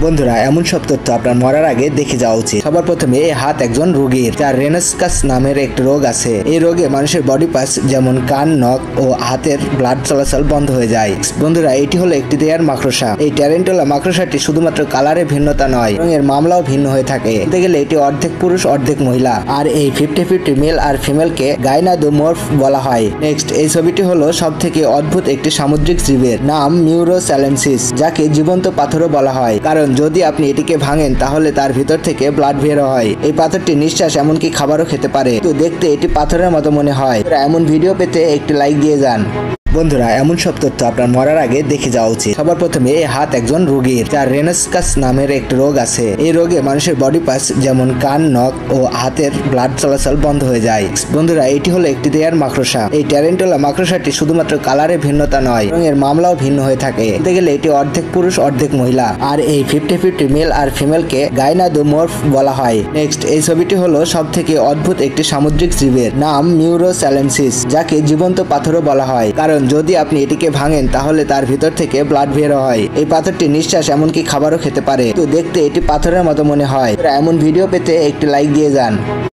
বন্ধুরা, এমন সব তথ্য আপনার মরার আগে দেখে যাওয়া উচিত। সবার প্রথমে এই হাত একজন রোগীর, যার রেনাসকাস নামের একটি রোগ আছে। এই রোগে মানুষের বডি পার্টস যেমন কান, নখ ও হাতের ব্লাড চলাচল বন্ধ হয়ে যায়। বন্ধুরা, এটি হলো একটি রেয়ার মাকড়সা। এই ট্যারেন্টুলা মাকড়সাটি শুধুমাত্র কালারে ভিন্নতা নয়, এবং এর মামলাও ভিন্ন হয়ে থাকে। বলতে গেলে এটি অর্ধেক পুরুষ অর্ধেক মহিলা, আর এই 50-50 মেল আর ফিমেলকে গাইনাডোমর্ফ বলা হয়। নেক্সট, এই ছবিটি হলো সব থেকে অদ্ভুত একটি সামুদ্রিক জীবের নাম মিউরোস্যালেনসিস, যাকে জীবন্ত পাথরও বলা হয়, কারণ যদি আপনি এটিকে ভাঙেন তাহলে তার ভিতর থেকে ব্লাড বের হয়। এই পাথরটি নিঃশ্বাস এমনকি খাবারও খেতে পারে, তো দেখতে এটি পাথরের মতো মনে হয়। এমন ভিডিও পেতে একটি লাইক দিয়ে যান। বন্ধুরা, এমন সব তথ্য আপনার মরার আগে দেখে যাওয়া উচিত। সবার প্রথমে এই হাত একজন রোগীর, যার রেনাসকাস নামের একটি রোগ আছে। এই রোগে মানুষের বডি পার্টস যেমন কান, নখ ও হাতের ব্লাড চলাচল বন্ধ হয়ে যায়। বন্ধুরা, এটি হলো একটি রেয়ার মাকড়সা। এই ট্যারেন্টুলা মাকড়সাটি শুধুমাত্র কালারে ভিন্নতা নয়, এবং এর মামলাও ভিন্ন হয়ে থাকে। বলতে গেলে এটি অর্ধেক পুরুষ অর্ধেক মহিলা, আর এই 50-50 মেল আর ফিমেলকে গাইনাডোমর্ফ বলা হয়। নেক্সট, এই ছবিটি হলো সব থেকে অদ্ভুত একটি সামুদ্রিক জীবের নাম মিউরোস্যালেনসিস, যাকে জীবন্ত পাথরও বলা হয়, কারণ যদি আপনি এটিকে ভাঙেন তাহলে তার ভিতর থেকে ব্লাড বের হয়। এই পাথরটি নিঃশ্বাস এমনকি খাবারও খেতে পারে, তো দেখতে এটি পাথরের মতো মনে হয়। এমন ভিডিও পেতে একটি লাইক দিয়ে যান।